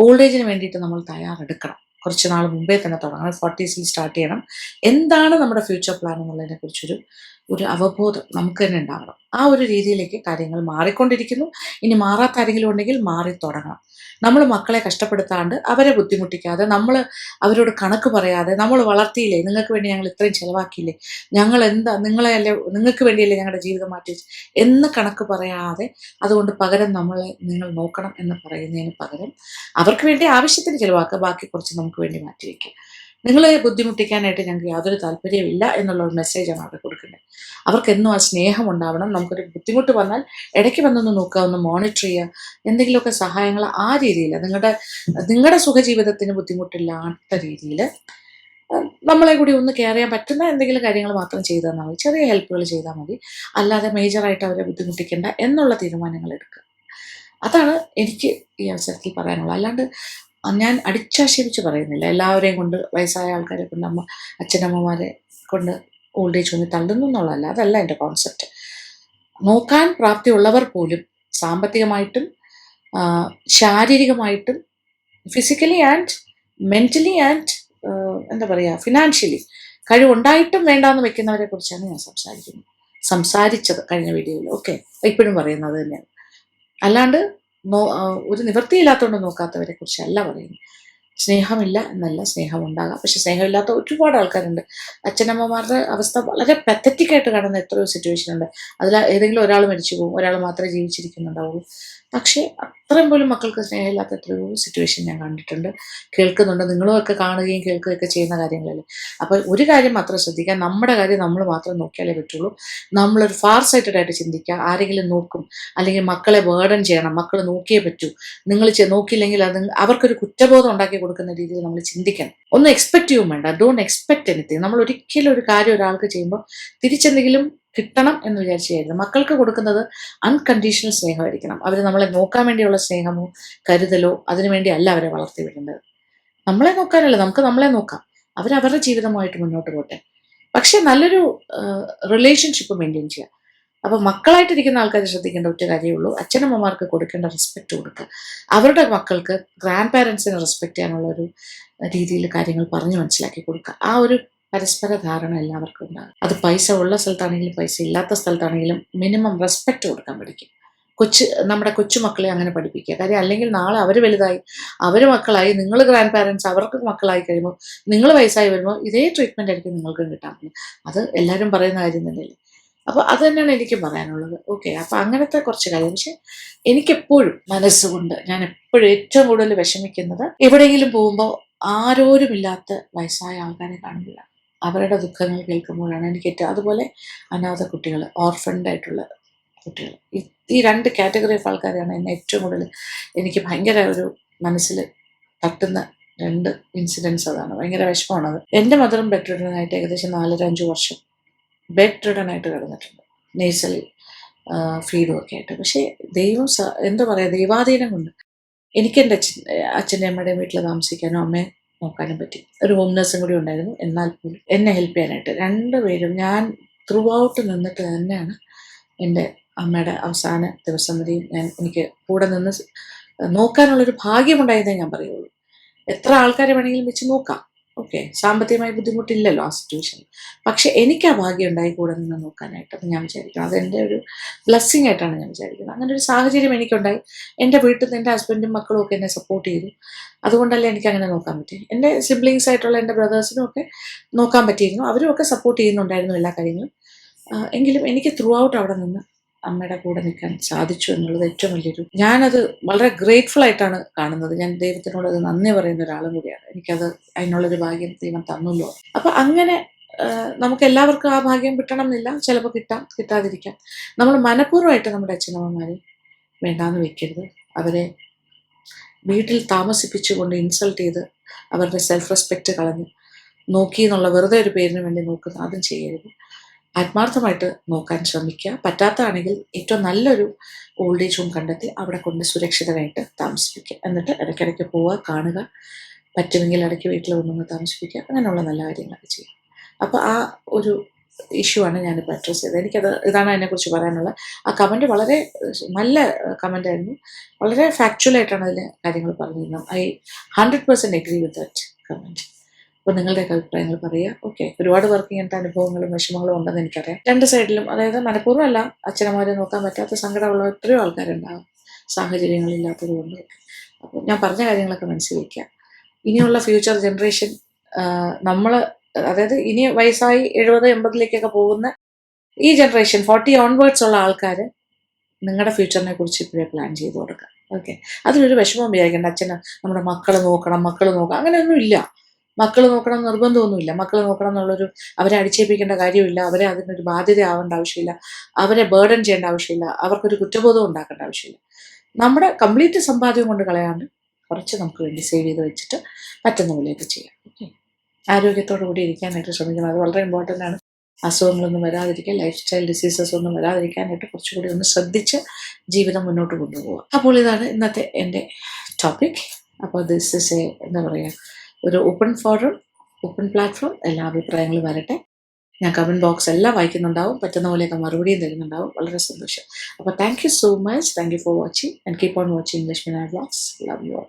ഓൾഡ് ഏജിന് വേണ്ടിയിട്ട് നമ്മൾ തയ്യാറെടുക്കണം. കുറച്ച് നാൾ മുമ്പേ തന്നെ തുടങ്ങണം. 40s സ്റ്റാർട്ട് ചെയ്യണം. എന്താണ് നമ്മുടെ ഫ്യൂച്ചർ പ്ലാൻ എന്നുള്ളതിനെ കുറിച്ചൊരു അവബോധം നമുക്ക് തന്നെ ഉണ്ടാവണം. ആ ഒരു രീതിയിലേക്ക് കാര്യങ്ങൾ മാറിക്കൊണ്ടിരിക്കുന്നു. ഇനി മാറാത്ത ആരെങ്കിലും ഉണ്ടെങ്കിൽ മാറി തുടങ്ങണം. നമ്മൾ മക്കളെ കഷ്ടപ്പെടുത്താണ്ട്, അവരെ ബുദ്ധിമുട്ടിക്കാതെ, നമ്മൾ അവരോട് കണക്ക് പറയാതെ, നമ്മൾ വളർത്തിയില്ലേ, നിങ്ങൾക്ക് വേണ്ടി ഞങ്ങൾ ഇത്രയും ചിലവാക്കിയില്ലേ, ഞങ്ങൾ എന്താ നിങ്ങളെയല്ലേ, നിങ്ങൾക്ക് വേണ്ടിയല്ലേ ഞങ്ങളുടെ ജീവിതം മാറ്റി എന്ന് കണക്ക് പറയാതെ, അതുകൊണ്ട് പകരം നിങ്ങൾ നോക്കണം എന്ന് പറയുന്നതിന് പകരം അവർക്ക് വേണ്ടി ആവശ്യത്തിന് ചിലവാക്കുക, ബാക്കി കുറച്ച് നമുക്ക് വേണ്ടി മാറ്റി വയ്ക്കുക. നിങ്ങളെ ബുദ്ധിമുട്ടിക്കാനായിട്ട് ഞങ്ങൾക്ക് യാതൊരു താല്പര്യമില്ല എന്നുള്ള ഒരു മെസ്സേജാണ് അവിടെ കൊടുക്കേണ്ടത്. അവർക്കെന്നും ആ സ്നേഹം ഉണ്ടാവണം. നമുക്കൊരു ബുദ്ധിമുട്ട് വന്നാൽ ഇടയ്ക്ക് വന്നൊന്ന് നോക്കുക, ഒന്ന് മോണിറ്റർ ചെയ്യുക, എന്തെങ്കിലുമൊക്കെ സഹായങ്ങൾ ആ രീതിയിൽ നിങ്ങളുടെ സുഖജീവിതത്തിന് ബുദ്ധിമുട്ടില്ലാത്ത രീതിയിൽ നമ്മളെ കൂടി ഒന്ന് കെയർ ചെയ്യാൻ പറ്റുന്ന എന്തെങ്കിലും കാര്യങ്ങൾ മാത്രം ചെയ്തു തന്നാൽ മതി. ചെറിയ ഹെൽപ്പുകൾ ചെയ്താൽ മതി. അല്ലാതെ മേജറായിട്ട് അവരെ ബുദ്ധിമുട്ടിക്കേണ്ട എന്നുള്ള തീരുമാനങ്ങൾ എടുക്കുക. അതാണ് എനിക്ക് ഈ അവസരത്തിൽ പറയാനുള്ളത്. അല്ലാണ്ട് ഞാൻ അടിച്ചാക്ഷേപിച്ച് പറയുന്നില്ല. എല്ലാവരെയും കൊണ്ട്, വയസ്സായ ആൾക്കാരെ കൊണ്ട്, അച്ഛനമ്മമാരെ കൊണ്ട് ഓൾഡ് ഏജ് ഹോമിൽ തള്ളുന്നു എന്നുള്ളതല്ല. അതല്ല എൻ്റെ കോൺസെപ്റ്റ്. നോക്കാൻ പ്രാപ്തിയുള്ളവർ പോലും സാമ്പത്തികമായിട്ടും ശാരീരികമായിട്ടും ഫിസിക്കലി ആൻഡ് മെൻ്റലി ആൻഡ് എന്താ പറയുക, ഫിനാൻഷ്യലി കഴിവുണ്ടായിട്ടും വേണ്ടാന്ന് വെക്കുന്നവരെ കുറിച്ചാണ് ഞാൻ സംസാരിച്ചത് കഴിഞ്ഞ വീഡിയോയിൽ. ഓക്കെ, ഇപ്പോഴും പറയുന്നത് തന്നെയാണ്. അല്ലാണ്ട് ഒരു നിവൃത്തിയില്ലാത്തതുകൊണ്ട് നോക്കാത്തവരെ കുറിച്ചല്ല പറയുന്നത്. സ്നേഹമില്ല എന്നല്ല, സ്നേഹം ഉണ്ടാകാം. പക്ഷെ സ്നേഹമില്ലാത്ത ഒരുപാട് ആൾക്കാരുണ്ട്. അച്ഛനമ്മമാരുടെ അവസ്ഥ വളരെ പത്തറ്റിക്കായിട്ട് കാണുന്ന എത്രയോ സിറ്റുവേഷൻ ഉണ്ട്. അതിൽ ഏതെങ്കിലും ഒരാൾ മരിച്ചു പോകും, ഒരാൾ മാത്രമേ ജീവിച്ചിരിക്കുന്നുണ്ടാവുള്ളൂ. പക്ഷേ അത്രയും പോലും മക്കൾക്ക് സ്നേഹമില്ലാത്ത എത്രയോ സിറ്റുവേഷൻ ഞാൻ കണ്ടിട്ടുണ്ട്, കേൾക്കുന്നുണ്ട്. നിങ്ങളും ഒക്കെ കാണുകയും കേൾക്കുകയൊക്കെ ചെയ്യുന്ന കാര്യങ്ങളല്ലേ. അപ്പോൾ ഒരു കാര്യം മാത്രം ശ്രദ്ധിക്കുക, നമ്മുടെ കാര്യം നമ്മൾ മാത്രം നോക്കിയാലേ പറ്റുള്ളൂ. നമ്മളൊരു ഫാർ സൈറ്റഡ് ആയിട്ട് ചിന്തിക്കുക. ആരെങ്കിലും നോക്കും, അല്ലെങ്കിൽ മക്കളെ ബേർഡൻ ചെയ്യണം, മക്കൾ നോക്കിയേ പറ്റൂ, നിങ്ങൾ നോക്കിയില്ലെങ്കിൽ അത് അവർക്കൊരു കുറ്റബോധം ഉണ്ടാക്കി കൊടുക്കുന്ന രീതിയിൽ നമ്മൾ ചിന്തിക്കണം. ഒന്നും എക്സ്പെക്ട് ചെയ്യും വേണ്ട. Don't expect anything. നമ്മൾ ഒരിക്കലും ഒരു കാര്യം ഒരാൾക്ക് ചെയ്യുമ്പോൾ തിരിച്ചെന്തെങ്കിലും കിട്ടണം എന്ന് വിചാരിച്ചായിരുന്നു. മക്കൾക്ക് കൊടുക്കുന്നത് അൺകണ്ടീഷണൽ സ്നേഹമായിരിക്കണം. അവർ നമ്മളെ നോക്കാൻ വേണ്ടിയുള്ള സ്നേഹമോ കരുതലോ അതിനുവേണ്ടി അല്ല അവരെ വളർത്തി വിടേണ്ടത്. നമ്മളെ നോക്കാനല്ല, നമുക്ക് നമ്മളെ നോക്കാം. അവരവരുടെ ജീവിതമായിട്ട് മുന്നോട്ട് പോട്ടെ. പക്ഷെ നല്ലൊരു റിലേഷൻഷിപ്പ് മെയിൻറ്റെയിൻ ചെയ്യുക. അപ്പോൾ മക്കളായിട്ടിരിക്കുന്ന ആൾക്കാർ ശ്രദ്ധിക്കേണ്ട ഒറ്റ കാര്യമേ ഉള്ളൂ, അച്ഛനമ്മമാർക്ക് കൊടുക്കേണ്ട റെസ്പെക്റ്റ് കൊടുക്കുക. അവരുടെ മക്കൾക്ക് ഗ്രാൻഡ് പാരൻസിനെ റെസ്പെക്റ്റ് ചെയ്യാനുള്ള ഒരു രീതിയിൽ കാര്യങ്ങൾ പറഞ്ഞു മനസ്സിലാക്കി കൊടുക്കുക. ആ ഒരു പരസ്പര ധാരണ എല്ലാവർക്കും ഉണ്ടാകും. അത് പൈസ ഉള്ള സ്ഥലത്താണെങ്കിലും പൈസ ഇല്ലാത്ത സ്ഥലത്താണെങ്കിലും മിനിമം റെസ്പെക്റ്റ് കൊടുക്കാൻ പഠിക്കും. നമ്മുടെ കൊച്ചുമക്കളെ അങ്ങനെ പഠിപ്പിക്കുക. കാര്യം അല്ലെങ്കിൽ നാളെ അവർ വലുതായി, അവർ മക്കളായി, നിങ്ങൾ ഗ്രാൻഡ് പാരൻസ്, അവർക്ക് മക്കളായി കഴിയുമ്പോൾ, നിങ്ങൾ വയസ്സായി വരുമ്പോൾ ഇതേ ട്രീറ്റ്മെൻ്റ് ആയിരിക്കും നിങ്ങൾക്കും കിട്ടാൻ പറ്റും. അത് എല്ലാവരും പറയുന്ന കാര്യം തന്നെയല്ലേ. അപ്പോൾ അത് തന്നെയാണ് എനിക്ക് പറയാനുള്ളത്. ഓക്കെ, അപ്പോൾ അങ്ങനത്തെ കുറച്ച് കാര്യം. പക്ഷെ എനിക്കെപ്പോഴും മനസ്സുകൊണ്ട് ഞാൻ എപ്പോഴും ഏറ്റവും കൂടുതൽ വിഷമിക്കുന്നത് എവിടെയെങ്കിലും പോകുമ്പോൾ ആരോരുമില്ലാത്ത വയസ്സായ ആൾക്കാരെ കാണുമ്പോഴാണ്, അവരുടെ ദുഃഖങ്ങൾ കേൾക്കുമ്പോഴാണ് എനിക്ക് ഏറ്റവും. അതുപോലെ അനാഥ കുട്ടികൾ, ഓർഫൻഡ് ആയിട്ടുള്ള കുട്ടികൾ, ഈ രണ്ട് കാറ്റഗറി ഓഫ് ആൾക്കാരാണ് എന്നെ ഏറ്റവും കൂടുതൽ എനിക്ക് ഭയങ്കര ഒരു മനസ്സിൽ തട്ടുന്ന രണ്ട് ഇൻസിഡൻസ്. അതാണ് ഭയങ്കര വിഷമമാണത്. എൻ്റെ മദറും ബെഡ് റിഡൻ ആയിട്ട് ഏകദേശം 4-5 വർഷം ബെഡ് റിഡൻ ആയിട്ട് കിടന്നിട്ടുണ്ട്, നേസൽ ഫീഡും ഒക്കെ ആയിട്ട്. പക്ഷേ ദൈവം എന്താ പറയുക, ദൈവാധീനം കൊണ്ട് എനിക്ക് എൻ്റെ അച്ഛൻ്റെ അമ്മയുടെയും വീട്ടിൽ താമസിക്കാനും അമ്മയെ നോക്കാനും പറ്റി. ഒരു ഹോം നഴ്സും കൂടി ഉണ്ടായിരുന്നു. എന്നാൽ പോലും എന്നെ ഹെൽപ്പ് ചെയ്യാനായിട്ട് രണ്ടുപേരും, ഞാൻ ത്രൂ ഔട്ട് നിന്നിട്ട് തന്നെയാണ് എൻ്റെ അമ്മയുടെ അവസാന ദിവസം വരെയും എനിക്ക് കൂടെ നിന്ന് നോക്കാനുള്ളൊരു ഭാഗ്യമുണ്ടായതേ ഞാൻ പറയുള്ളൂ. എത്ര ആൾക്കാരെ വേണമെങ്കിലും വെച്ച് നോക്കാം, ഓക്കെ, സാമ്പത്തികമായി ബുദ്ധിമുട്ടില്ലല്ലോ ആ സിറ്റുവേഷനിൽ. പക്ഷെ എനിക്ക് ആ ഭാഗ്യം ഉണ്ടായി കൂടെ നിന്ന് നോക്കാനായിട്ട്. അപ്പം ഞാൻ വിചാരിക്കണം അതെൻ്റെ ഒരു ബ്ലെസ്സിങ് ആയിട്ടാണ് ഞാൻ വിചാരിക്കുന്നത്. അങ്ങനെ ഒരു സാഹചര്യം എനിക്കുണ്ടായി. എൻ്റെ വീട്ടിൽ നിന്ന് എൻ്റെ ഹസ്ബൻഡും മക്കളും ഒക്കെ എന്നെ സപ്പോർട്ട് ചെയ്തു. അതുകൊണ്ടല്ലേ എനിക്ക് അങ്ങനെ നോക്കാൻ പറ്റി. എൻ്റെ സിബ്ലിങ്സ് ആയിട്ടുള്ള എൻ്റെ ബ്രദേഴ്സിനും ഒക്കെ നോക്കാൻ പറ്റിയിരുന്നു. അവരും ഒക്കെ സപ്പോർട്ട് ചെയ്യുന്നുണ്ടായിരുന്നു എല്ലാ കാര്യങ്ങളും. എങ്കിലും എനിക്ക് ത്രൂ ഔട്ട് അവിടെ നിന്ന് അമ്മയുടെ കൂടെ നിൽക്കാൻ സാധിച്ചു എന്നുള്ളത് ഏറ്റവും വലിയൊരു, ഞാനത് വളരെ ഗ്രേറ്റ്ഫുൾ ആയിട്ടാണ് കാണുന്നത്. ഞാൻ ദൈവത്തിനോട് അത് നന്ദി പറയുന്ന ഒരാളും കൂടിയാണ്. എനിക്കത് അതിനുള്ളൊരു ഭാഗ്യം ദൈവം തന്നല്ലോ. അപ്പം അങ്ങനെ നമുക്ക് എല്ലാവർക്കും ആ ഭാഗ്യം കിട്ടണം എന്നില്ല. ചിലപ്പോൾ കിട്ടാം, കിട്ടാതിരിക്കാം. നമ്മൾ മനഃപൂർവ്വമായിട്ട് നമ്മുടെ അച്ഛനമ്മമാരെ വേണ്ടാന്ന് വെക്കരുത്. അവരെ വീട്ടിൽ താമസിപ്പിച്ചുകൊണ്ട് ഇൻസൾട്ട് ചെയ്ത് അവരുടെ സെൽഫ് റെസ്പെക്റ്റ് കളഞ്ഞ് നോക്കി എന്നുള്ള വെറുതെ ഒരു പേരിന് വേണ്ടി നോക്കുന്ന അതും ചെയ്യരുത്. ആത്മാർത്ഥമായിട്ട് നോക്കാൻ ശ്രമിക്കുക. പറ്റാത്തതാണെങ്കിൽ ഏറ്റവും നല്ലൊരു ഓൾഡ് ഏജ് ഹോം കണ്ടെത്തി അവിടെ കൊണ്ട് സുരക്ഷിതമായിട്ട് താമസിപ്പിക്കുക. എന്നിട്ട് ഇടയ്ക്കിടയ്ക്ക് പോവുക, കാണുക, പറ്റുമെങ്കിൽ ഇടയ്ക്ക് വീട്ടിൽ വന്നൊന്ന് താമസിപ്പിക്കുക. അങ്ങനെയുള്ള നല്ല കാര്യങ്ങളൊക്കെ ചെയ്യുക. അപ്പോൾ ആ ഒരു ഇഷ്യൂ ആണ് ഞാനിപ്പോൾ അഡ്രസ്സ് ചെയ്തത്. ഇതാണ് അതിനെക്കുറിച്ച് പറയാനുള്ളത്. ആ കമൻറ്റ് വളരെ നല്ല കമൻ്റായിരുന്നു. വളരെ ഫാക്ച്വലായിട്ടാണ് അതിൽ കാര്യങ്ങൾ പറഞ്ഞിരുന്നത്. I 100% agree with that comment. അപ്പോൾ നിങ്ങളുടെയൊക്കെ അഭിപ്രായങ്ങൾ പറയുക. ഓക്കെ, ഒരുപാട് പേർക്ക് ഇങ്ങനത്തെ അനുഭവങ്ങളും വിഷമങ്ങളും ഉണ്ടെന്ന് എനിക്കറിയാം. രണ്ട് സൈഡിലും, അതായത് മനഃപൂർവ്വം അല്ല, അച്ഛനമാരെ നോക്കാൻ പറ്റാത്ത സങ്കടമുള്ള എത്രയോ ആൾക്കാരുണ്ടാകും സാഹചര്യങ്ങളില്ലാത്തത് കൊണ്ട്. അപ്പോൾ ഞാൻ പറഞ്ഞ കാര്യങ്ങളൊക്കെ മനസ്സിൽ വയ്ക്കുക. ഇനിയുള്ള ഫ്യൂച്ചർ ജനറേഷൻ, നമ്മൾ, അതായത് ഇനി വയസ്സായി 70-80 പോകുന്ന ഈ ജനറേഷൻ 40 ഓൺവേർഡ്സ് ഉള്ള ആൾക്കാർ നിങ്ങളുടെ ഫ്യൂച്ചറിനെ കുറിച്ച് ഇപ്പോഴേ പ്ലാൻ ചെയ്ത് കൊടുക്കുക. ഓക്കെ, അതിലൊരു വിഷമം വിചാരിക്കേണ്ട. അച്ഛന് നമ്മുടെ മക്കൾ നോക്കണം, അങ്ങനെയൊന്നും ഇല്ല. മക്കൾ നോക്കണം നിർബന്ധമൊന്നുമില്ല. മക്കൾ നോക്കണം എന്നുള്ളൊരു, അവരെ അടിച്ചേൽപ്പിക്കേണ്ട കാര്യമില്ല. അവരെ അതിനൊരു ബാധ്യത ആവേണ്ട ആവശ്യമില്ല. അവരെ ബേർഡൻ ചെയ്യേണ്ട ആവശ്യമില്ല. അവർക്കൊരു കുറ്റബോധം ഉണ്ടാക്കേണ്ട ആവശ്യമില്ല. നമ്മുടെ കംപ്ലീറ്റ് സമ്പാദ്യം കൊണ്ട് കളയാണ്ട് കുറച്ച് നമുക്ക് വേണ്ടി സേവ് ചെയ്ത് വെച്ചിട്ട് പറ്റുന്ന പോലെയൊക്കെ ചെയ്യാം. ഓക്കെ, ആരോഗ്യത്തോടു കൂടി ഇരിക്കാനായിട്ട് ശ്രമിക്കണം. അത് വളരെ ഇമ്പോർട്ടൻ്റ് ആണ്. അസുഖങ്ങളൊന്നും വരാതിരിക്കാൻ, ലൈഫ് സ്റ്റൈൽ ഡിസീസസ് ഒന്നും വരാതിരിക്കാനായിട്ട് കുറച്ചുകൂടി ഒന്ന് ശ്രദ്ധിച്ച് ജീവിതം മുന്നോട്ട് കൊണ്ടുപോകാം. അപ്പോൾ ഇതാണ് ഇന്നത്തെ എൻ്റെ ടോപ്പിക്. അപ്പോൾ ദിസ് ഇസ് എന്താ പറയുക, ഒരു ഓപ്പൺ ഫോറം, ഓപ്പൺ പ്ലാറ്റ്ഫോം. എല്ലാ അഭിപ്രായങ്ങളും വരട്ടെ. ഞാൻ കമൻറ്റ് ബോക്സ് എല്ലാം വായിക്കുന്നുണ്ടാവും. പറ്റുന്ന പോലെയൊക്കെ മറുപടിയും തരുന്നുണ്ടാവും. വളരെ സന്തോഷം. അപ്പോൾ thank you so much. Thank you for watching and keep on watching Lakshmi Nair vlogs. Love you all.